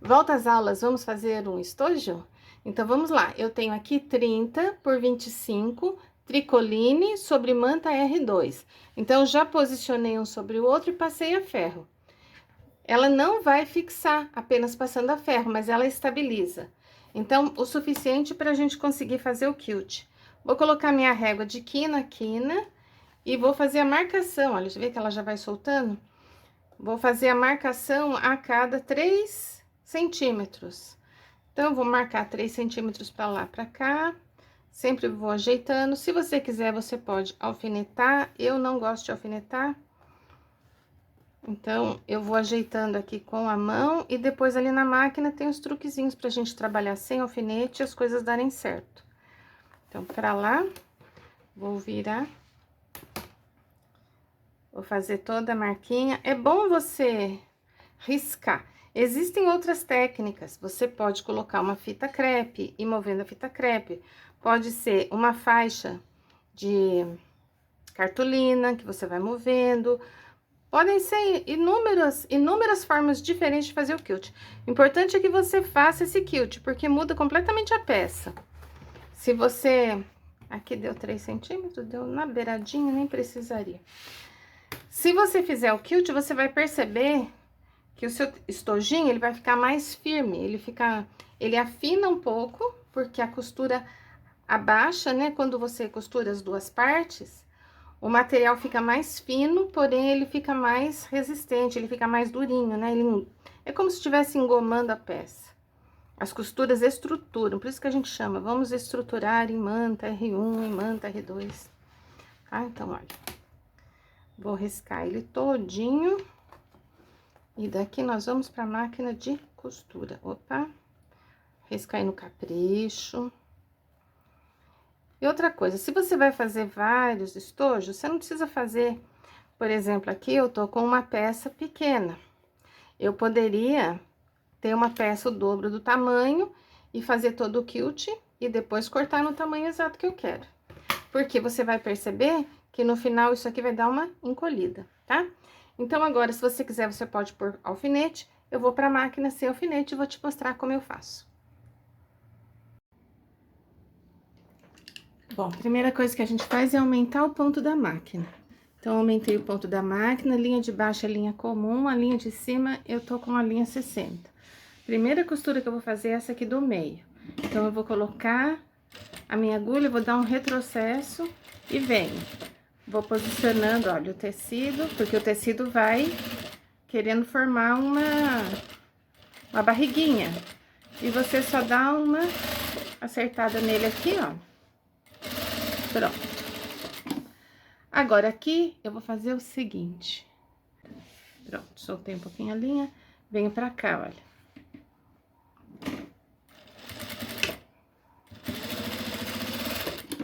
Volta às aulas, vamos fazer um estojo? Então, vamos lá. Eu tenho aqui 30 por 25, tricoline sobre manta R2. Então, já posicionei um sobre o outro e passei a ferro. Ela não vai fixar apenas passando a ferro, mas ela estabiliza. Então, o suficiente para a gente conseguir fazer o quilt. Vou colocar minha régua de quina a quina e vou fazer a marcação. Olha, já vê que ela já vai soltando? Vou fazer a marcação a cada 3 centímetros. Então, eu vou marcar 3 centímetros para lá, para cá. Sempre vou ajeitando. Se você quiser, você pode alfinetar. Eu não gosto de alfinetar. Então, eu vou ajeitando aqui com a mão e depois ali na máquina tem os truquezinhos pra gente trabalhar sem alfinete e as coisas darem certo. Então, pra lá, vou virar. Vou fazer toda a marquinha. É bom você riscar. Existem outras técnicas. Você pode colocar uma fita crepe e movendo a fita crepe. Pode ser uma faixa de cartolina que você vai movendo. Podem ser inúmeras formas diferentes de fazer o quilt. O importante é que você faça esse quilt, porque muda completamente a peça. Se você... Aqui deu 3 centímetros, deu na beiradinha, nem precisaria. Se você fizer o quilt, você vai perceber que o seu estojinho, ele vai ficar mais firme. Ele afina um pouco, porque a costura abaixa, né? Quando você costura as duas partes... O material fica mais fino, porém ele fica mais resistente, ele fica mais durinho, né? É como se estivesse engomando a peça. As costuras estruturam, por isso que a gente chama, vamos estruturar em manta R1, em manta R2. Tá? Então, olha, vou riscar ele todinho. E daqui nós vamos para a máquina de costura. Opa, riscar aí no capricho. E outra coisa, se você vai fazer vários estojos, você não precisa fazer, por exemplo, aqui eu tô com uma peça pequena. Eu poderia ter uma peça o dobro do tamanho e fazer todo o quilt e depois cortar no tamanho exato que eu quero. Porque você vai perceber que no final isso aqui vai dar uma encolhida, tá? Então agora, se você quiser, você pode pôr alfinete. Eu vou pra máquina sem alfinete e vou te mostrar como eu faço. Bom, a primeira coisa que a gente faz é aumentar o ponto da máquina. Então, aumentei o ponto da máquina, linha de baixo é linha comum, a linha de cima eu tô com a linha 60. Primeira costura que eu vou fazer é essa aqui do meio. Então, eu vou colocar a minha agulha, vou dar um retrocesso e venho. Vou posicionando, olha, o tecido, porque o tecido vai querendo formar uma barriguinha. E você só dá uma acertada nele aqui, ó. Pronto. Agora, aqui, eu vou fazer o seguinte. Pronto, soltei um pouquinho a linha. Venho pra cá, olha.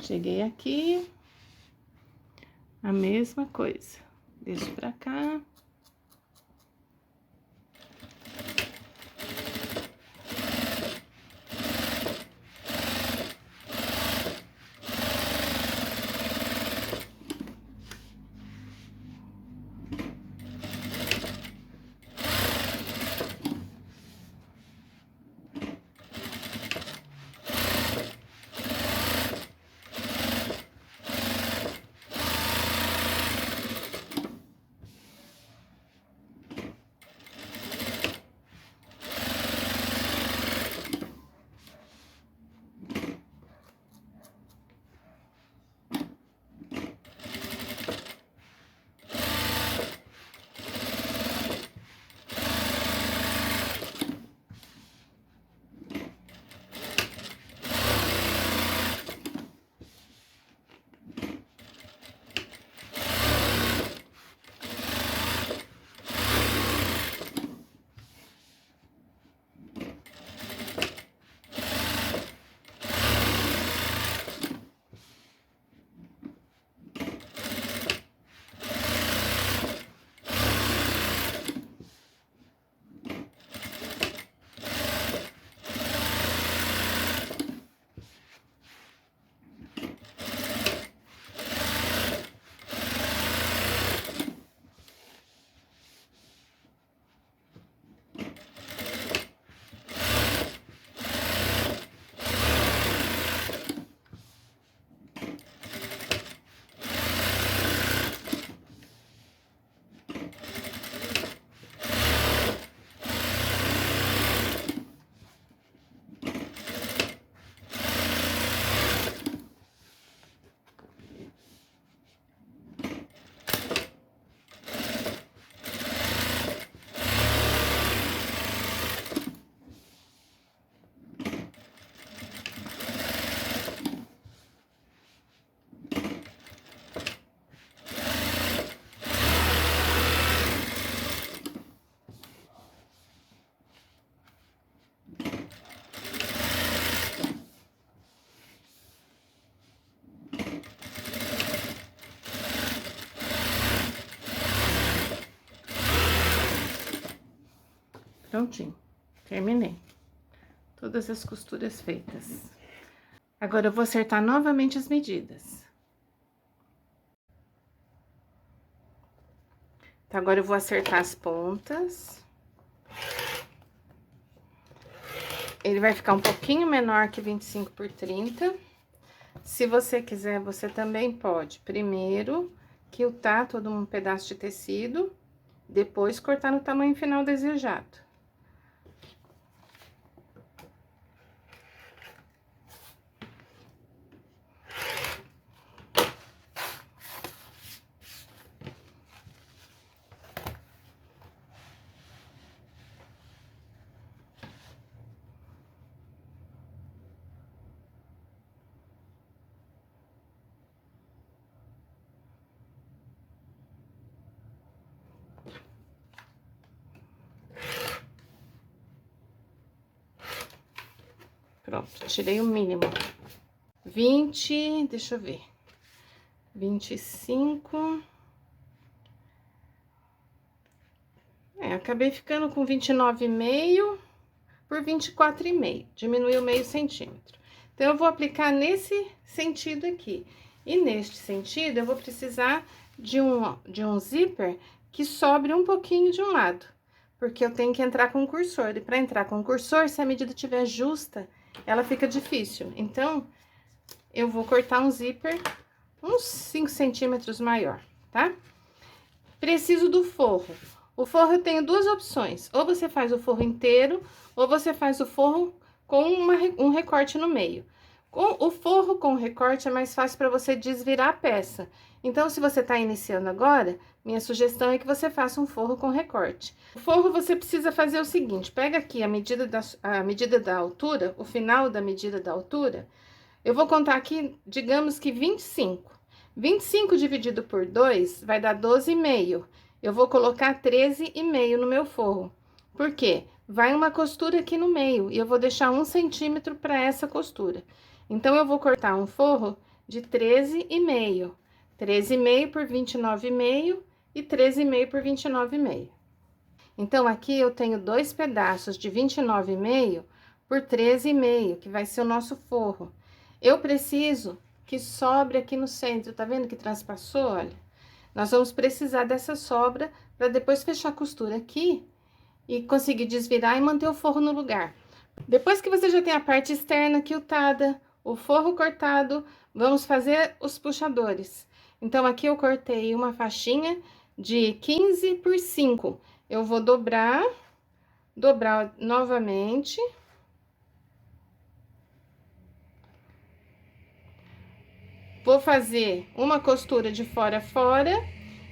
Cheguei aqui. A mesma coisa. Deixo pra cá. Prontinho, terminei. Todas as costuras feitas. Agora, eu vou acertar novamente as medidas. Então, agora eu vou acertar as pontas. Ele vai ficar um pouquinho menor que 25 por 30. Se você quiser, você também pode, primeiro, quiltar todo um pedaço de tecido, depois cortar no tamanho final desejado. Pronto, tirei o mínimo. 20, deixa eu ver. 25. Acabei ficando com 29,5 por 24,5. Diminuiu meio centímetro. Então, eu vou aplicar nesse sentido aqui. E neste sentido, eu vou precisar de um zíper que sobre um pouquinho de um lado. Porque eu tenho que entrar com o cursor. E para entrar com o cursor, se a medida estiver justa, ela fica difícil. Então, eu vou cortar um zíper uns 5 centímetros maior, tá? Preciso do forro. O forro eu tenho duas opções. Ou você faz o forro inteiro, ou você faz o forro com um recorte no meio. Com o forro com recorte é mais fácil para você desvirar a peça. Então, se você está iniciando agora, minha sugestão é que você faça um forro com recorte. O forro você precisa fazer o seguinte: pega aqui a medida da altura, o final da medida da altura. Eu vou contar aqui, digamos que 25. 25 dividido por 2 vai dar 12,5. Eu vou colocar 13,5 no meu forro. Por quê? Vai uma costura aqui no meio e eu vou deixar 1 centímetro para essa costura. Então, eu vou cortar um forro de 13,5. 13,5 por 29,5 e 13,5 por 29,5. Então, aqui eu tenho dois pedaços de 29,5 por 13,5, que vai ser o nosso forro. Eu preciso que sobre aqui no centro, tá vendo que transpassou, olha? Nós vamos precisar dessa sobra para depois fechar a costura aqui e conseguir desvirar e manter o forro no lugar. Depois que você já tem a parte externa quiltada, o forro cortado, vamos fazer os puxadores. Então, aqui eu cortei uma faixinha de 15 por 5. Eu vou dobrar novamente. Vou fazer uma costura de fora a fora,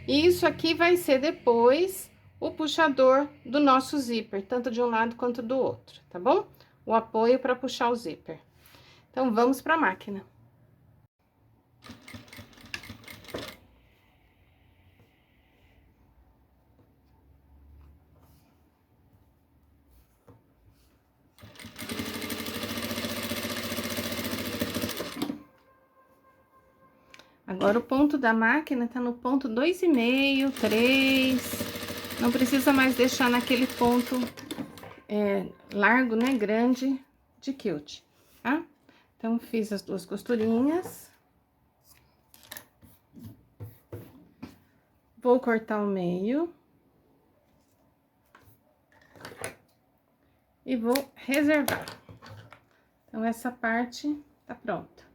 e isso aqui vai ser depois o puxador do nosso zíper, tanto de um lado quanto do outro, tá bom? O apoio para puxar o zíper. Então, vamos para a máquina. Agora, o ponto da máquina tá no ponto 2,5, 3. Não precisa mais deixar naquele ponto largo, né, grande de quilt, tá? Então, fiz as duas costurinhas. Vou cortar o meio. E vou reservar. Então, essa parte tá pronta.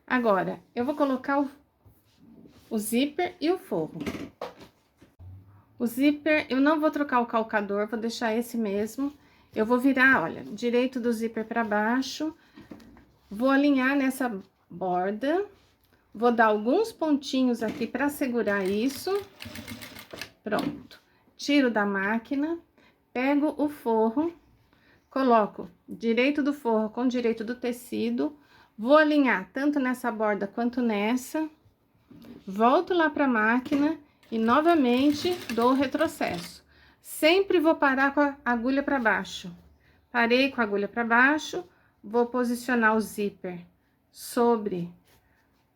Agora, eu vou colocar o zíper e o forro. O zíper, eu não vou trocar o calcador, vou deixar esse mesmo. Eu vou virar, olha, direito do zíper para baixo. Vou alinhar nessa borda. Vou dar alguns pontinhos aqui para segurar isso. Pronto. Tiro da máquina, pego o forro, coloco direito do forro com direito do tecido. Vou alinhar tanto nessa borda quanto nessa. Volto lá para a máquina e novamente dou o retrocesso. Sempre vou parar com a agulha para baixo. Parei com a agulha para baixo, vou posicionar o zíper sobre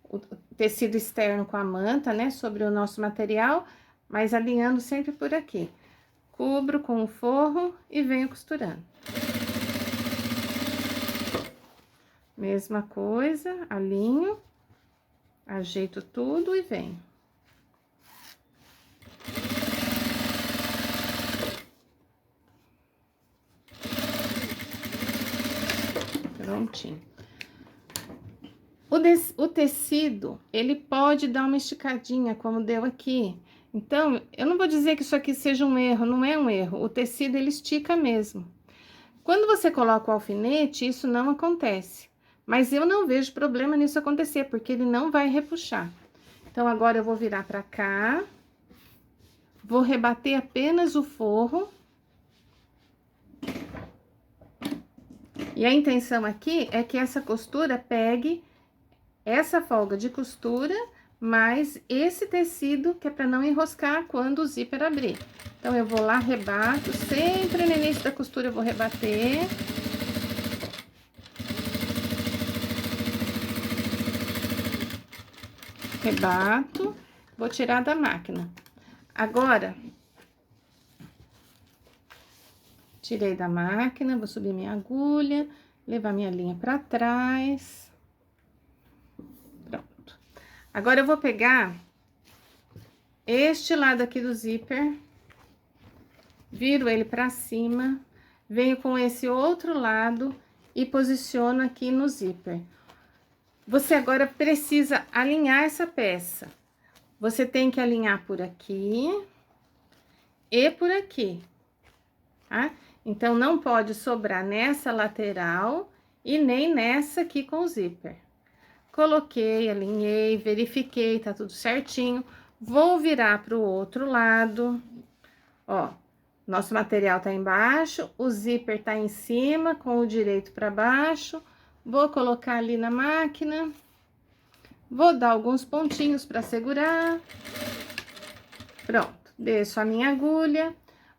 o tecido externo com a manta, né? Sobre o nosso material, mas alinhando sempre por aqui. cubro com o forro e venho costurando. Mesma coisa, alinho, ajeito tudo e venho. Prontinho. O tecido, ele pode dar uma esticadinha, como deu aqui. Então, eu não vou dizer que isso aqui seja um erro, não é um erro. O tecido, ele estica mesmo. Quando você coloca o alfinete, isso não acontece. Mas eu não vejo problema nisso acontecer, porque ele não vai repuxar. Então, agora eu vou virar pra cá. Vou rebater apenas o forro. E a intenção aqui é que essa costura pegue essa folga de costura, mais esse tecido, que é para não enroscar quando o zíper abrir. Então, eu vou lá, rebato, sempre no início da costura eu vou rebater. Rebato, vou tirar da máquina. Agora, tirei da máquina, vou subir minha agulha, levar minha linha para trás. Pronto. Agora, eu vou pegar este lado aqui do zíper, viro ele para cima, venho com esse outro lado e posiciono aqui no zíper. Você agora precisa alinhar essa peça. Você tem que alinhar por aqui e por aqui, tá? Então, não pode sobrar nessa lateral e nem nessa aqui com o zíper. Coloquei, alinhei, verifiquei, tá tudo certinho. Vou virar pro outro lado, ó. Nosso material tá embaixo, o zíper tá em cima, com o direito para baixo. Vou colocar ali na máquina. Vou dar alguns pontinhos para segurar. Pronto, deixo a minha agulha.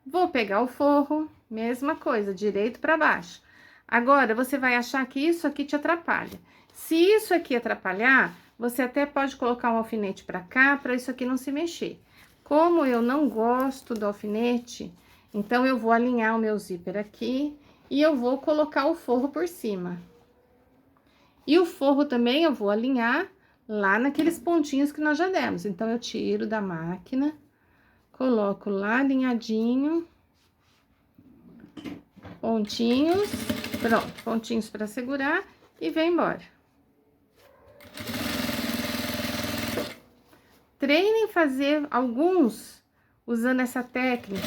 Vou pegar o forro, mesma coisa, direito para baixo. Agora, você vai achar que isso aqui te atrapalha. Se isso aqui atrapalhar, você até pode colocar um alfinete para cá, para isso aqui não se mexer. Como eu não gosto do alfinete, então, eu vou alinhar o meu zíper aqui e eu vou colocar o forro por cima. E o forro também eu vou alinhar lá naqueles pontinhos que nós já demos. Então, eu tiro da máquina, coloco lá alinhadinho, pontinhos, pronto, pontinhos para segurar e vem embora. Treinem fazer alguns usando essa técnica,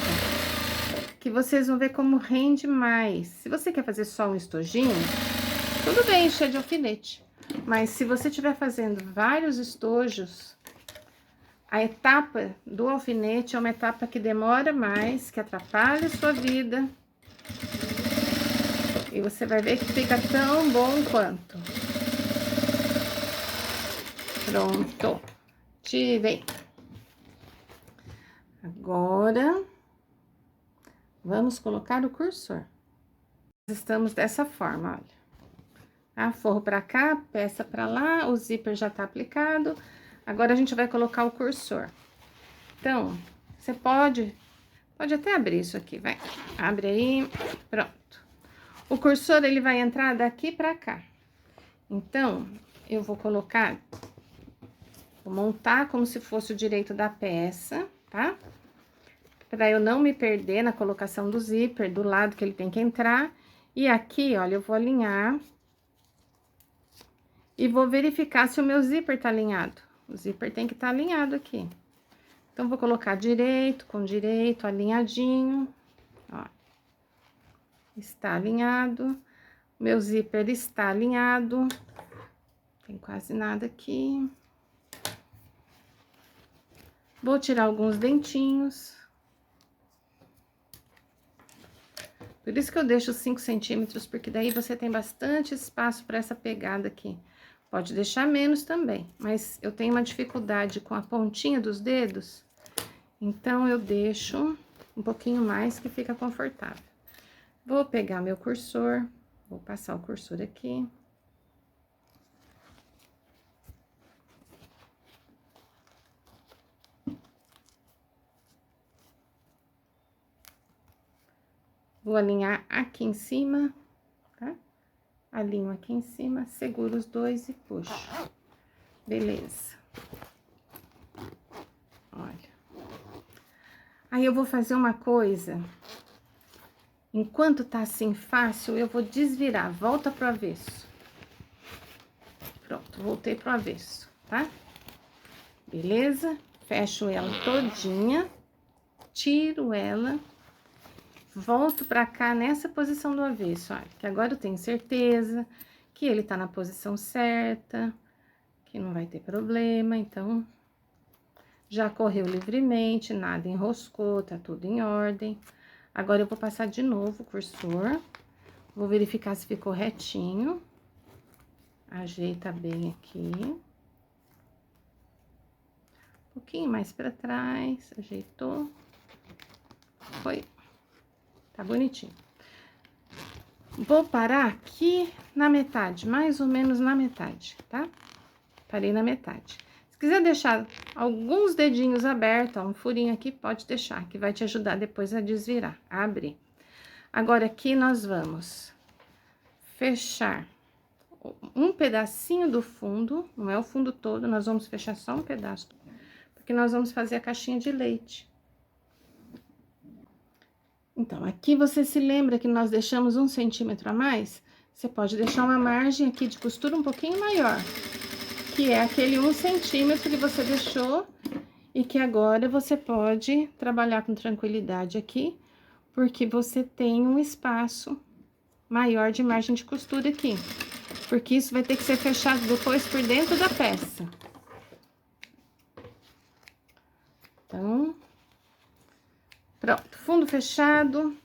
que vocês vão ver como rende mais. Se você quer fazer só um estojinho, tudo bem, encher de alfinete. Mas se você estiver fazendo vários estojos, a etapa do alfinete é uma etapa que demora mais, que atrapalha a sua vida. E você vai ver que fica tão bom quanto. Pronto. Tirei. Agora, vamos colocar o cursor. Estamos dessa forma, olha. Tá? Forro pra cá, peça pra lá, o zíper já tá aplicado. Agora, a gente vai colocar o cursor. Então, você pode até abrir isso aqui, vai. Abre aí, pronto. O cursor, ele vai entrar daqui pra cá. Então, eu vou colocar, vou montar como se fosse o direito da peça, tá? Pra eu não me perder na colocação do zíper, do lado que ele tem que entrar. E aqui, olha, eu vou alinhar. E vou verificar se o meu zíper tá alinhado. O zíper tem que estar alinhado aqui. Então, vou colocar direito, com direito, alinhadinho, ó. Está alinhado. Meu zíper está alinhado. Tem quase nada aqui. Vou tirar alguns dentinhos. Por isso que eu deixo 5 centímetros, porque daí você tem bastante espaço para essa pegada aqui. Pode deixar menos também, mas eu tenho uma dificuldade com a pontinha dos dedos, então eu deixo um pouquinho mais que fica confortável. Vou pegar meu cursor, vou passar o cursor aqui. Vou alinhar aqui em cima, tá? Alinho aqui em cima, seguro os dois e puxo. Beleza. Olha. Aí, eu vou fazer uma coisa. Enquanto tá assim fácil, eu vou desvirar. Volta pro avesso. Pronto, voltei pro avesso, tá? Beleza? Fecho ela todinha. Tiro ela. Volto pra cá nessa posição do avesso, olha. Que agora eu tenho certeza que ele tá na posição certa. Que não vai ter problema, então... Já correu livremente, nada enroscou, tá tudo em ordem. Agora, eu vou passar de novo o cursor. Vou verificar se ficou retinho. Ajeita bem aqui. Um pouquinho mais pra trás, ajeitou. Foi. Tá bonitinho. Vou parar aqui na metade, mais ou menos na metade, tá? Parei na metade. Se quiser deixar alguns dedinhos abertos, ó, um furinho aqui, pode deixar, que vai te ajudar depois a desvirar, a abrir. Agora, aqui nós vamos fechar um pedacinho do fundo, não é o fundo todo, nós vamos fechar só um pedaço, porque nós vamos fazer a caixinha de leite. Então, aqui você se lembra que nós deixamos 1 centímetro a mais? Você pode deixar uma margem aqui de costura um pouquinho maior, que é aquele 1 centímetro que você deixou e que agora você pode trabalhar com tranquilidade aqui, porque você tem um espaço maior de margem de costura aqui, porque isso vai ter que ser fechado depois por dentro da peça. Então, pronto, fundo fechado,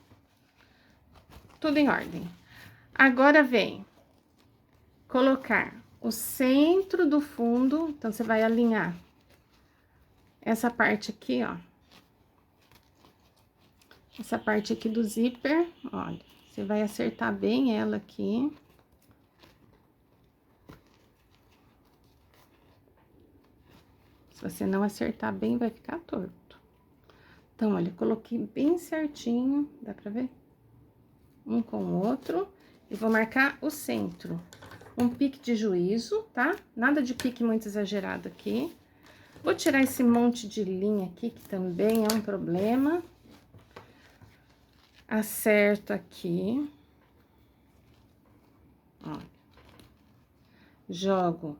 tudo em ordem. Agora, vem colocar o centro do fundo, então, você vai alinhar essa parte aqui, ó. Essa parte aqui do zíper, olha, você vai acertar bem ela aqui. Se você não acertar bem, vai ficar torto. Então, olha, coloquei bem certinho, dá pra ver? Um com o outro, e vou marcar o centro. Um pique de juízo, tá? Nada de pique muito exagerado aqui. Vou tirar esse monte de linha aqui, que também é um problema. Acerto aqui. Ó. Jogo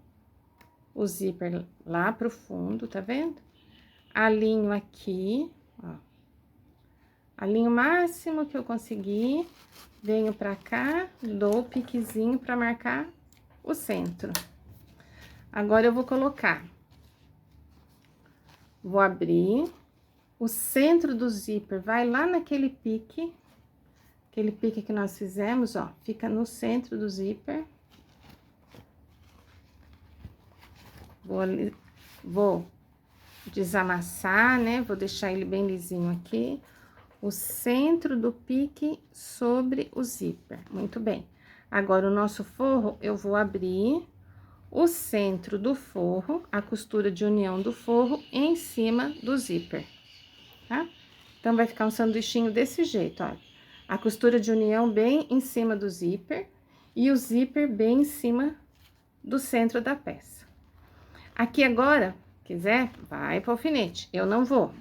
o zíper lá pro fundo, tá vendo? Alinho aqui, ó. Alinho o máximo que eu conseguir. Venho pra cá, dou o piquezinho pra marcar o centro. Agora, eu vou colocar. Vou abrir. O centro do zíper vai lá naquele pique. Aquele pique que nós fizemos, ó. Fica no centro do zíper. Vou desamassar, né? Vou deixar ele bem lisinho aqui. O centro do pique sobre o zíper. Muito bem. Agora, o nosso forro, eu vou abrir o centro do forro, a costura de união do forro em cima do zíper, tá? Então, vai ficar um sanduichinho desse jeito, olha. A costura de união bem em cima do zíper e o zíper bem em cima do centro da peça. Aqui agora, quiser, vai pro alfinete. Eu não vou.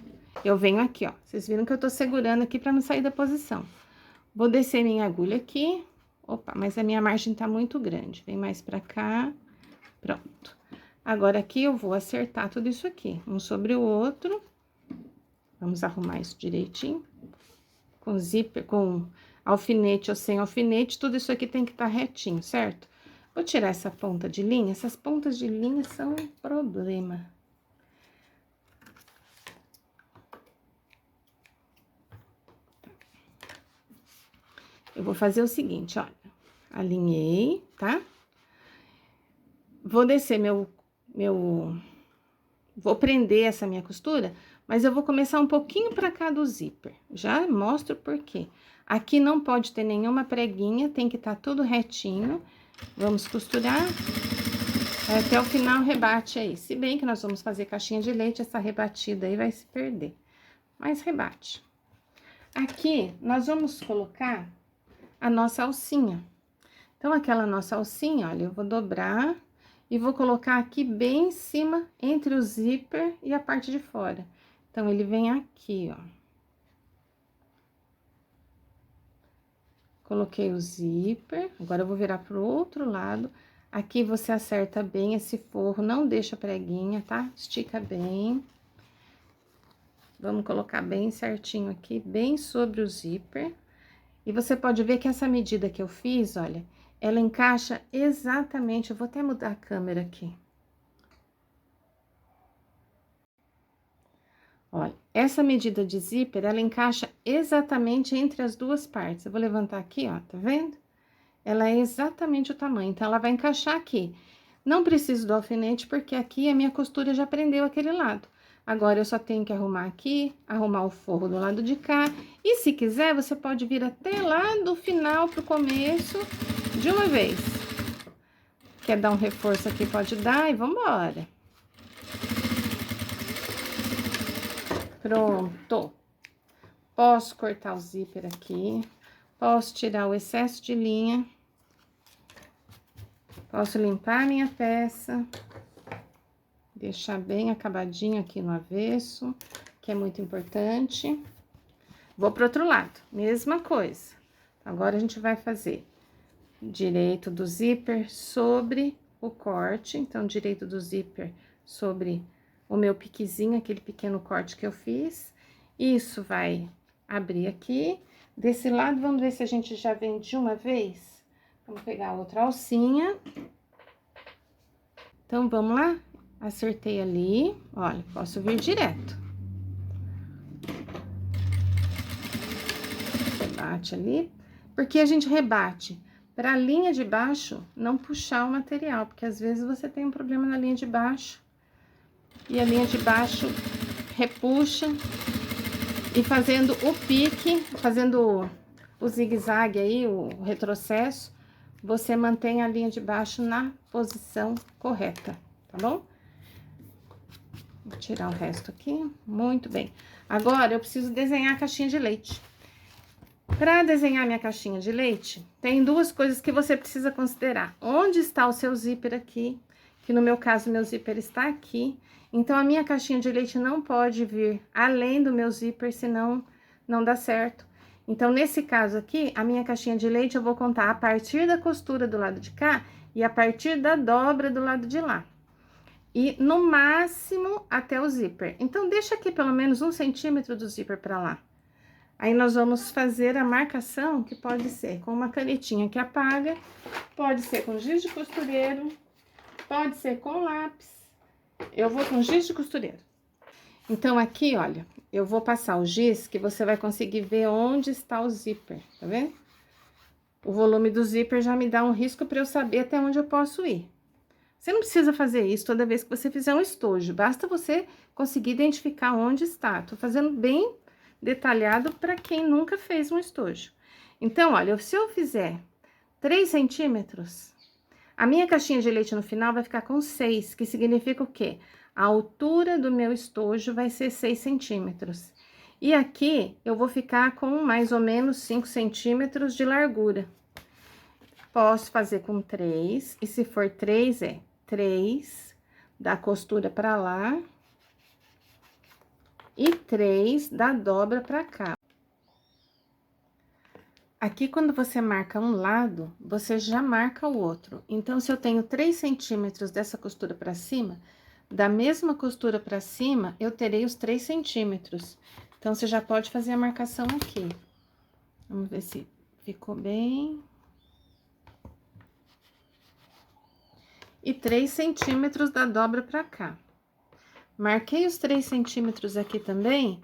Eu venho aqui, ó. Vocês viram que eu tô segurando aqui pra não sair da posição. Vou descer minha agulha aqui. Opa, mas a minha margem tá muito grande. Vem mais pra cá. Pronto. Agora, aqui eu vou acertar tudo isso aqui, um sobre o outro. Vamos arrumar isso direitinho. Com zíper, com alfinete ou sem alfinete, tudo isso aqui tem que estar retinho, certo? Vou tirar essa ponta de linha. Essas pontas de linha são um problema. Eu vou fazer o seguinte, olha. Alinhei, tá? Vou descer vou prender essa minha costura, mas eu vou começar um pouquinho pra cá do zíper. Já mostro por quê. Aqui não pode ter nenhuma preguinha, tem que estar tudo retinho. Vamos costurar até o final, rebate aí. Se bem que nós vamos fazer caixinha de leite, essa rebatida aí vai se perder. Mas rebate. Aqui, nós vamos colocar a nossa alcinha. Então, aquela nossa alcinha, olha, eu vou dobrar e vou colocar aqui bem em cima, entre o zíper e a parte de fora. Então, ele vem aqui, ó. Coloquei o zíper, agora eu vou virar pro outro lado. Aqui você acerta bem esse forro, não deixa preguinha, tá? Estica bem. Vamos colocar bem certinho aqui, bem sobre o zíper. E você pode ver que essa medida que eu fiz, olha, ela encaixa exatamente, eu vou até mudar a câmera aqui. Olha, essa medida de zíper, ela encaixa exatamente entre as duas partes. Eu vou levantar aqui, ó, tá vendo? Ela é exatamente o tamanho, então ela vai encaixar aqui. Não preciso do alfinete, porque aqui a minha costura já prendeu aquele lado. Agora, eu só tenho que arrumar aqui, arrumar o forro do lado de cá. E se quiser, você pode vir até lá do final pro começo de uma vez. Quer dar um reforço aqui, pode dar e vambora. Pronto. Posso cortar o zíper aqui. Posso tirar o excesso de linha. Posso limpar a minha peça. Deixar bem acabadinho aqui no avesso, que é muito importante. Vou pro outro lado, mesma coisa. Agora, a gente vai fazer direito do zíper sobre o corte. Então, direito do zíper sobre o meu piquezinho, aquele pequeno corte que eu fiz. Isso vai abrir aqui. Desse lado, vamos ver se a gente já vem de uma vez. Vamos pegar outra alcinha. Então, vamos lá? Acertei ali, olha, posso vir direto. Rebate ali, porque a gente rebate para a linha de baixo não puxar o material, porque às vezes você tem um problema na linha de baixo e a linha de baixo repuxa, e fazendo o pique, fazendo o zigue-zague aí, o retrocesso, você mantém a linha de baixo na posição correta, tá bom? Vou tirar o resto aqui, muito bem. Agora, eu preciso desenhar a caixinha de leite. Para desenhar minha caixinha de leite, tem duas coisas que você precisa considerar. Onde está o seu zíper aqui? Que no meu caso, meu zíper está aqui. Então, a minha caixinha de leite não pode vir além do meu zíper, senão não dá certo. Então, nesse caso aqui, a minha caixinha de leite eu vou contar a partir da costura do lado de cá e a partir da dobra do lado de lá. E no máximo até o zíper. Então, deixa aqui pelo menos 1 centímetro do zíper para lá. Aí, nós vamos fazer a marcação, que pode ser com uma canetinha que apaga, pode ser com giz de costureiro, pode ser com lápis. Eu vou com giz de costureiro. Então, aqui, olha, eu vou passar o giz, que você vai conseguir ver onde está o zíper, tá vendo? O volume do zíper já me dá um risco para eu saber até onde eu posso ir. Você não precisa fazer isso toda vez que você fizer um estojo, basta você conseguir identificar onde está. Tô fazendo bem detalhado para quem nunca fez um estojo. Então, olha, se eu fizer 3 centímetros, a minha caixinha de leite no final vai ficar com 6, que significa o quê? A altura do meu estojo vai ser 6 centímetros. E aqui, eu vou ficar com mais ou menos 5 centímetros de largura. Posso fazer com 3, e se for 3, é 3 da costura pra lá e 3 da dobra pra cá. Aqui, quando você marca um lado, você já marca o outro. Então, se eu tenho 3 centímetros dessa costura pra cima, da mesma costura pra cima, eu terei os 3 centímetros. Então, você já pode fazer a marcação aqui. Vamos ver se ficou bem. E 3 centímetros da dobra pra cá. Marquei os 3 centímetros aqui também,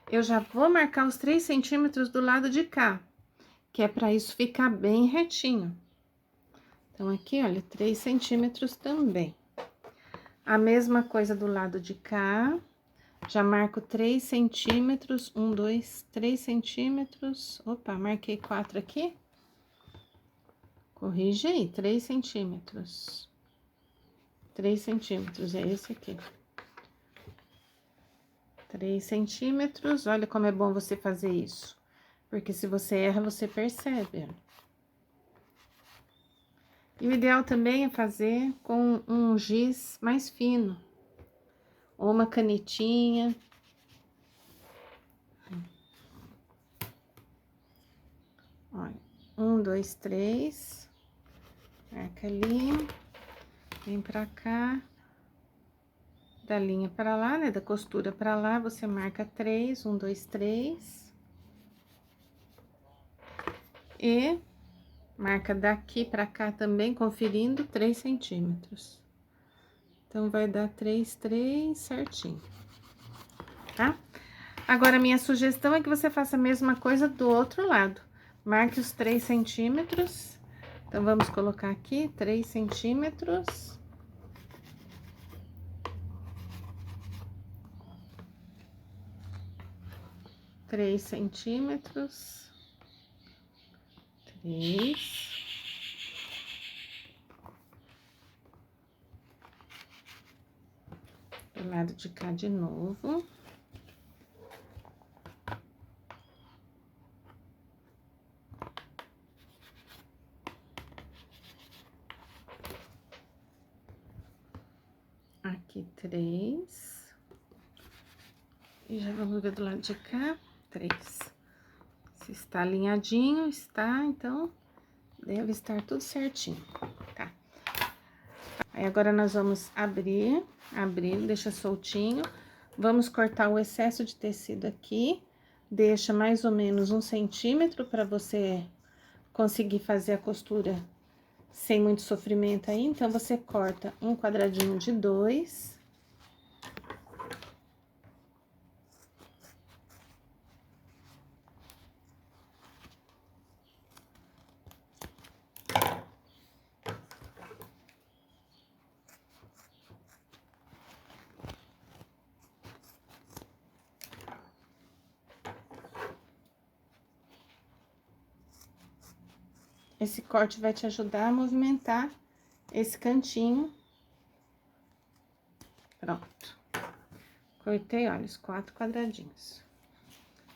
eu já vou marcar os 3 centímetros do lado de cá, que é pra isso ficar bem retinho. Então, aqui, olha, 3 centímetros também. A mesma coisa do lado de cá, já marco 3 centímetros, 1, 2, 3 centímetros. Opa, marquei 4 aqui. Corrige aí, 3 centímetros. 3 centímetros, é esse aqui. 3 centímetros, olha como é bom você fazer isso. Porque se você erra, você percebe. E o ideal também é fazer com um giz mais fino. Ou uma canetinha. Olha, 1, 2, 3. Marca ali. Vem pra cá. Da linha pra lá, né? Da costura pra lá, você marca 3. 1, 2, 3. E marca daqui pra cá também, conferindo 3 centímetros. Então, vai dar 3, 3 certinho, tá? Agora, minha sugestão é que você faça a mesma coisa do outro lado. Marque os 3 centímetros. Então, vamos colocar aqui 3 centímetros. Três centímetros. 3. Do lado de cá de novo. Aqui 3. E já vamos ver do lado de cá, 3. Se está alinhadinho, está, então, deve estar tudo certinho, tá? Aí, agora, nós vamos abrir, deixa soltinho. Vamos cortar o excesso de tecido aqui. Deixa mais ou menos 1 centímetro para você conseguir fazer a costura sem muito sofrimento aí. Então, você corta um quadradinho de 2. Esse corte vai te ajudar a movimentar esse cantinho. Pronto. Cortei, olha, os 4 quadradinhos.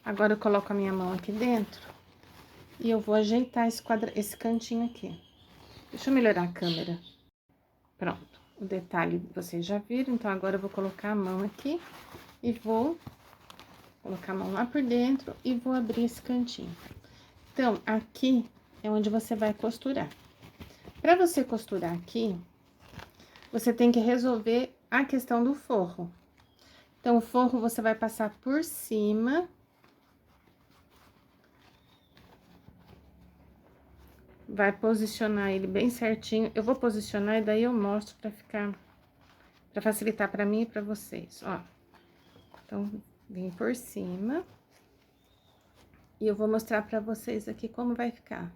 Agora, eu coloco a minha mão aqui dentro e eu vou ajeitar esse cantinho aqui. Deixa eu melhorar a câmera. Pronto. O detalhe vocês já viram, então agora eu vou colocar a mão aqui e vou colocar a mão lá por dentro e vou abrir esse cantinho. Então, aqui é onde você vai costurar. Para você costurar aqui, você tem que resolver a questão do forro. Então, o forro você vai passar por cima. Vai posicionar ele bem certinho. Eu vou posicionar e daí eu mostro pra facilitar pra mim e pra vocês, ó. Então, vem por cima. E eu vou mostrar pra vocês aqui como vai ficar,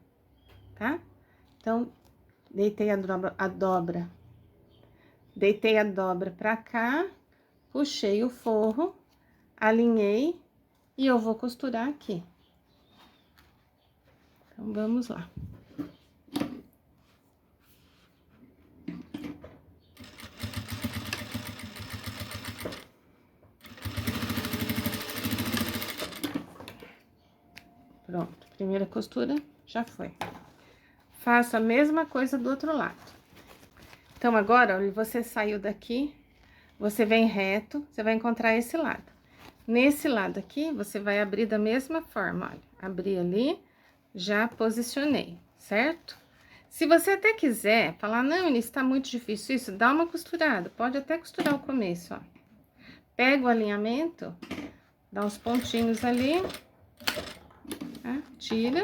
tá? Então, deitei a dobra. Deitei a dobra pra cá, puxei o forro, alinhei e eu vou costurar aqui. Então, vamos lá. Pronto, primeira costura já foi. Faço a mesma coisa do outro lado. Então, agora, olha, você saiu daqui, você vem reto, você vai encontrar esse lado. Nesse lado aqui, você vai abrir da mesma forma, olha. Abri ali, já posicionei, certo? Se você até quiser falar, não, Eunice, tá muito difícil isso, dá uma costurada, pode até costurar o começo, ó. Pega o alinhamento, dá uns pontinhos ali, tá? Tira.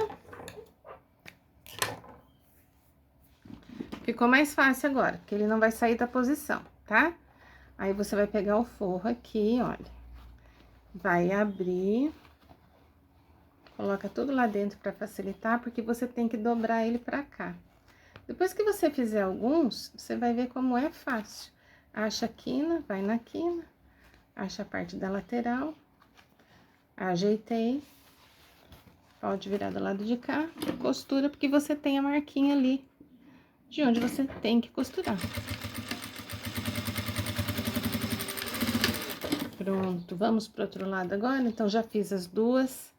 Ficou mais fácil agora, porque ele não vai sair da posição, tá? Aí, você vai pegar o forro aqui, olha. Vai abrir. Coloca tudo lá dentro pra facilitar, porque você tem que dobrar ele pra cá. Depois que você fizer alguns, você vai ver como é fácil. Acha a quina, vai na quina. Acha a parte da lateral. Ajeitei. Pode virar do lado de cá. Costura, porque você tem a marquinha ali de onde você tem que costurar. Pronto, vamos pro outro lado agora. Então, já fiz as duas.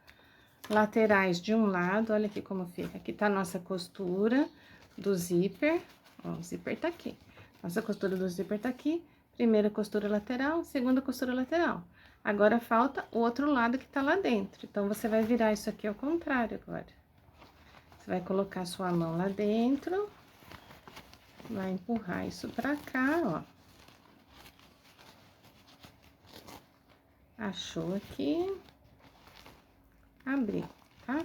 laterais de um lado, olha aqui como fica. Aqui tá a nossa costura do zíper, ó, o zíper tá aqui. Nossa costura do zíper tá aqui, primeira costura lateral, segunda costura lateral. Agora, falta o outro lado que tá lá dentro. Então, você vai virar isso aqui ao contrário agora. Você vai colocar sua mão lá dentro, vai empurrar isso pra cá, ó. Achou aqui, abrir, tá?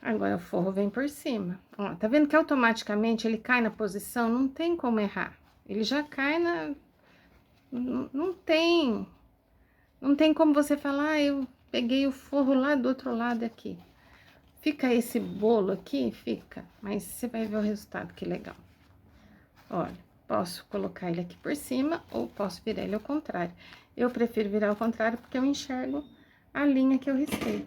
Agora, o forro vem por cima. Ó, tá vendo que automaticamente ele cai na posição? Não tem como errar. Ele já cai na... Não tem... Não tem como você falar, ah, eu peguei o forro lá do outro lado aqui. Fica esse bolo aqui? Fica. Mas você vai ver o resultado, que legal. Olha, posso colocar ele aqui por cima ou posso virar ele ao contrário. Eu prefiro virar ao contrário porque eu enxergo a linha que eu risquei.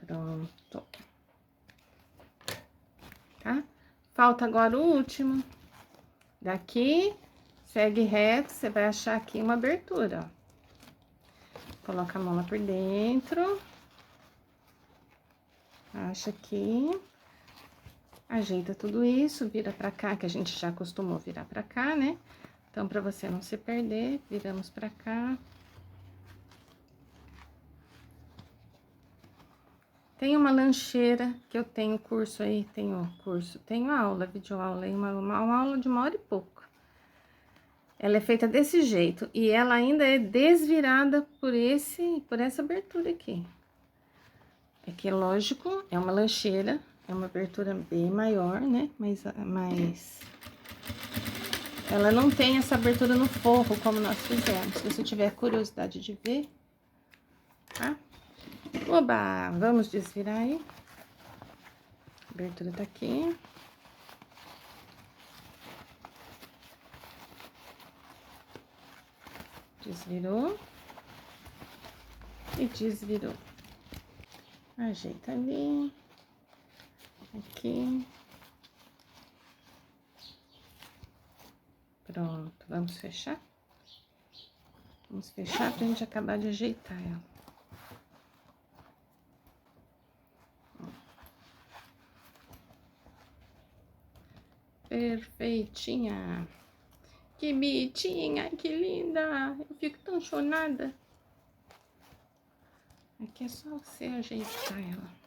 Pronto. Tá? Falta agora o último. Daqui, segue reto, você vai achar aqui uma abertura, ó. Coloca a mão lá por dentro. Acha aqui. Ajeita tudo isso, vira pra cá, que a gente já acostumou virar pra cá, né? Então, pra você não se perder, viramos pra cá. Tem uma lancheira, que eu tenho curso aí, tenho aula, videoaula aí, uma aula de 1 hora e pouco. Ela é feita desse jeito, e ela ainda é desvirada por essa abertura aqui. É que, lógico, é uma lancheira, é uma abertura bem maior, né? Mas ela não tem essa abertura no forro, como nós fizemos. Se você tiver curiosidade de ver, tá? Oba! Vamos desvirar aí. A abertura tá aqui. Desvirou. E desvirou. Ajeita ali. Aqui. Pronto, vamos fechar? Vamos fechar pra gente acabar de ajeitar ela. Perfeitinha. Que bonitinha, que linda. Eu fico tão chonada. Aqui é só você ajeitar ela.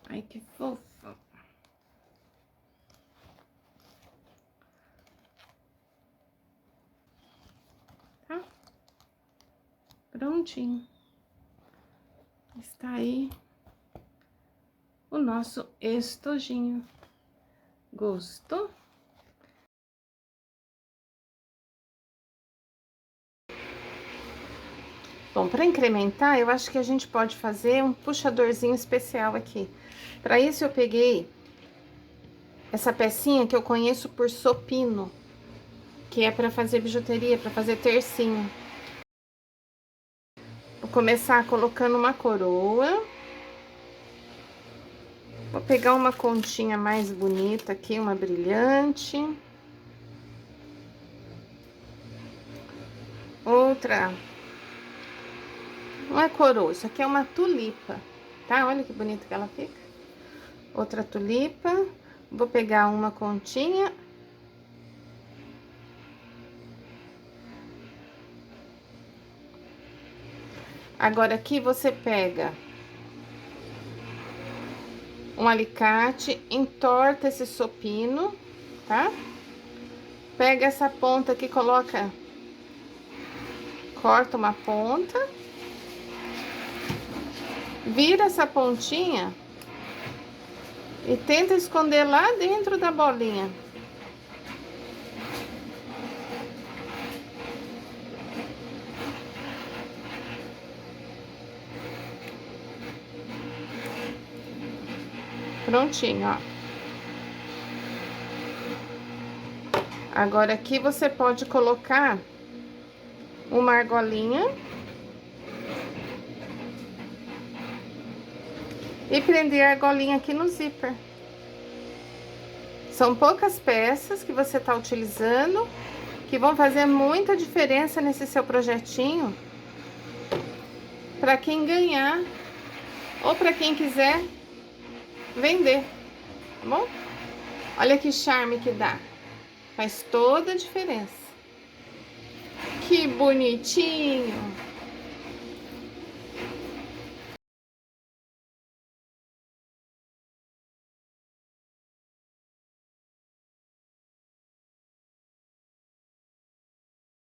Ai, que fofa. Tá? Prontinho. Está aí o nosso estojinho. Gostou? Bom, para incrementar, eu acho que a gente pode fazer um puxadorzinho especial aqui. Para isso, eu peguei essa pecinha que eu conheço por sopino, que é para fazer bijuteria, para fazer tercinho. Vou começar colocando uma coroa. Vou pegar uma conchinha mais bonita aqui, uma brilhante. Outra. Não é coroa, isso aqui é uma tulipa, tá? Olha que bonita que ela fica. Outra tulipa. Vou pegar uma conchinha. Agora, aqui você pega um alicate, entorta esse sopino, tá? Pega essa ponta aqui, coloca, corta uma ponta, vira essa pontinha e tenta esconder lá dentro da bolinha. Prontinho, ó. Agora, aqui você pode colocar uma argolinha. e prender a argolinha aqui no zíper. São poucas peças que você tá utilizando, que vão fazer muita diferença nesse seu projetinho, para quem ganhar ou para quem quiser vender, tá bom? Olha que charme que dá, faz toda a diferença. Que bonitinho!